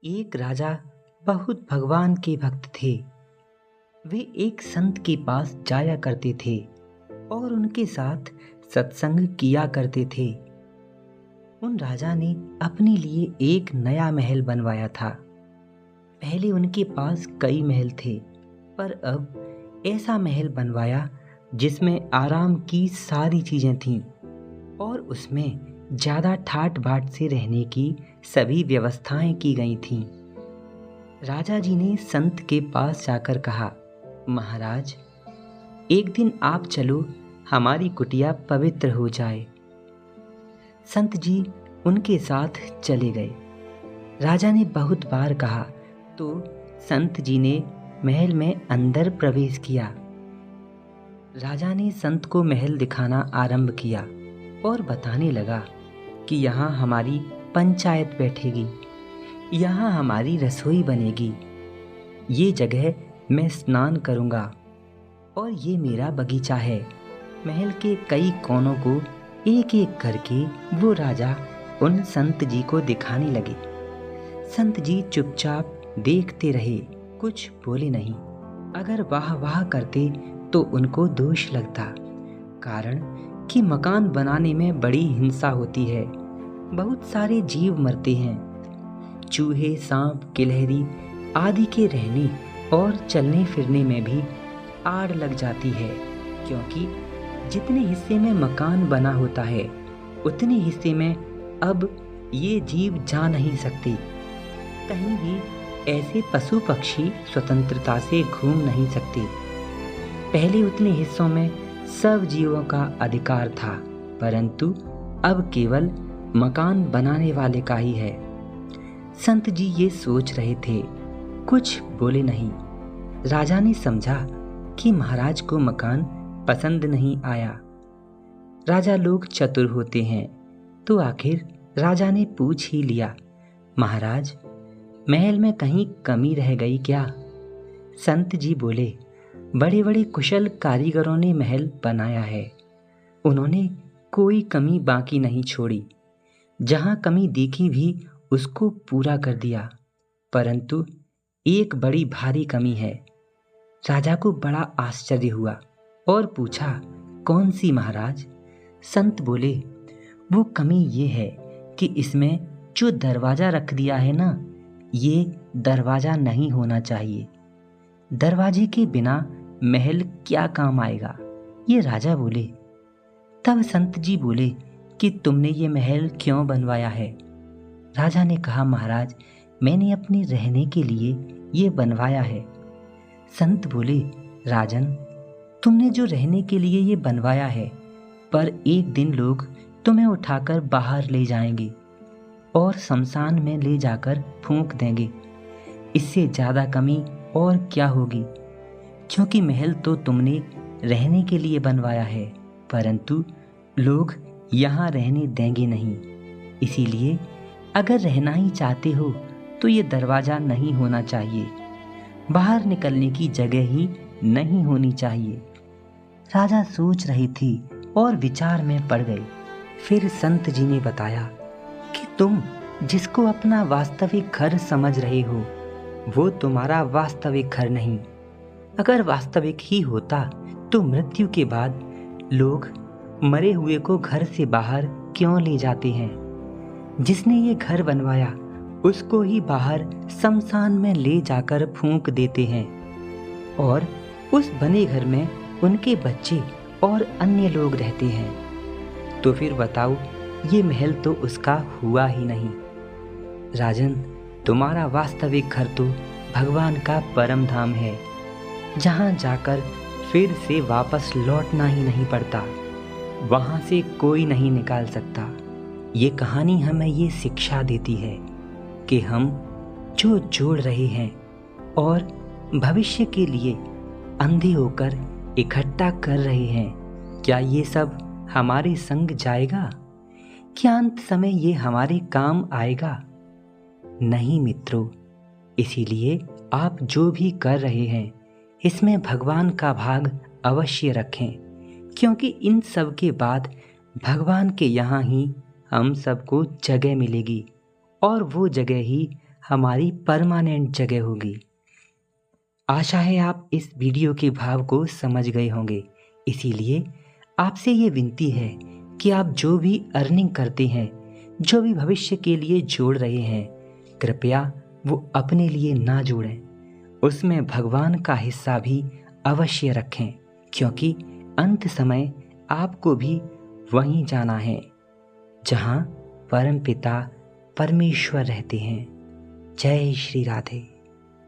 एक राजा बहुत भगवान के भक्त थे। वे एक संत के पास जाया करते थे और उनके साथ सत्संग किया करते थे। उन राजा ने अपने लिए एक नया महल बनवाया था। पहले उनके पास कई महल थे, पर अब ऐसा महल बनवाया जिसमें आराम की सारी चीजें थीं और उसमें ज्यादा ठाट बाट से रहने की सभी व्यवस्थाएं की गई थीं। राजा जी ने संत के पास जाकर कहा, महाराज, एक दिन आप चलो, हमारी कुटिया पवित्र हो जाए। संत जी उनके साथ चले गए। राजा ने बहुत बार कहा तो संत जी ने महल में अंदर प्रवेश किया। राजा ने संत को महल दिखाना आरंभ किया और बताने लगा कि यहाँ हमारी पंचायत बैठेगी, यहाँ हमारी रसोई बनेगी, ये जगह मैं स्नान करूँगा और ये मेरा बगीचा है। महल के कई कोनों को एक एक करके वो राजा उन संत जी को दिखाने लगे। संत जी चुपचाप देखते रहे, कुछ बोले नहीं। अगर वाह वाह करते तो उनको दोष लगता, कारण कि मकान बनाने में बड़ी हिंसा होती है। बहुत सारे जीव मरते हैं। चूहे, सांप, गिलहरी आदि के रहने और चलने फिरने में भी आड़ लग जाती है, क्योंकि जितने हिस्से में मकान बना होता है उतने हिस्से में अब ये जीव जा नहीं सकते। कहीं भी ऐसे पशु पक्षी स्वतंत्रता से घूम नहीं सकते। पहले उतने हिस्सों में सब जीवों का अधिकार था, परंतु अब केवल मकान बनाने वाले का ही है। संत जी ये सोच रहे थे, कुछ बोले नहीं। राजा ने समझा कि महाराज को मकान पसंद नहीं आया। राजा लोग चतुर होते हैं, तो आखिर राजा ने पूछ ही लिया, महाराज, महल में कहीं कमी रह गई क्या? संत जी बोले, बड़े बड़े कुशल कारीगरों ने महल बनाया है, उन्होंने कोई कमी बाकी नहीं छोड़ी। जहाँ कमी दिखी भी उसको पूरा कर दिया, परंतु एक बड़ी भारी कमी है। राजा को बड़ा आश्चर्य हुआ और पूछा, कौन सी महाराज? संत बोले, वो कमी ये है कि इसमें जो दरवाजा रख दिया है ना, ये दरवाजा नहीं होना चाहिए। दरवाजे के बिना महल क्या काम आएगा? ये राजा बोले। तब संत जी बोले कि तुमने ये महल क्यों बनवाया है? राजा ने कहा, महाराज, मैंने अपने रहने के लिए ये बनवाया है। संत बोले, राजन, तुमने जो रहने के लिए ये बनवाया है, पर एक दिन लोग तुम्हें उठाकर बाहर ले जाएंगे और शमशान में ले जाकर फूंक देंगे। इससे ज़्यादा कमी और क्या होगी? क्योंकि महल तो तुमने रहने के लिए बनवाया है, परंतु लोग यहाँ रहने देंगे नहीं। इसीलिए अगर रहना ही चाहते हो तो ये दरवाज़ा नहीं होना चाहिए, बाहर निकलने की जगह ही नहीं होनी चाहिए। राजा सोच रही थी और विचार में पड़ गई। फिर संत जी ने बताया कि तुम जिसको अपना वास्तविक घर समझ रहे हो, वो तुम्हारा वास्तविक घर नहीं। अगर वास्तविक ही होता तो मृत्यु के बाद लोग मरे हुए को घर से बाहर क्यों ले जाते हैं? जिसने ये घर बनवाया उसको ही बाहर शमशान में ले जाकर फूंक देते हैं और उस बने घर में उनके बच्चे और अन्य लोग रहते हैं। तो फिर बताओ, ये महल तो उसका हुआ ही नहीं। राजन, तुम्हारा वास्तविक घर तो भगवान का परम धाम है, जहाँ जाकर फिर से वापस लौटना ही नहीं पड़ता। वहाँ से कोई नहीं निकाल सकता। ये कहानी हमें ये शिक्षा देती है कि हम जो जोड़ रहे हैं और भविष्य के लिए अंधे होकर इकट्ठा कर रहे हैं, क्या ये सब हमारे संग जाएगा? क्या अंत समय ये हमारे काम आएगा? नहीं मित्रों, इसीलिए आप जो भी कर रहे हैं इसमें भगवान का भाग अवश्य रखें, क्योंकि इन सब के बाद भगवान के यहाँ ही हम सबको जगह मिलेगी और वो जगह ही हमारी परमानेंट जगह होगी। आशा है आप इस वीडियो के भाव को समझ गए होंगे। इसीलिए आपसे ये विनती है कि आप जो भी अर्निंग करते हैं, जो भी भविष्य के लिए जोड़ रहे हैं, कृपया वो अपने लिए ना जोड़ें। उसमें भगवान का हिस्सा भी अवश्य रखें, क्योंकि अंत समय आपको भी वहीं जाना है जहाँ परमपिता परमेश्वर रहते हैं। जय श्री राधे।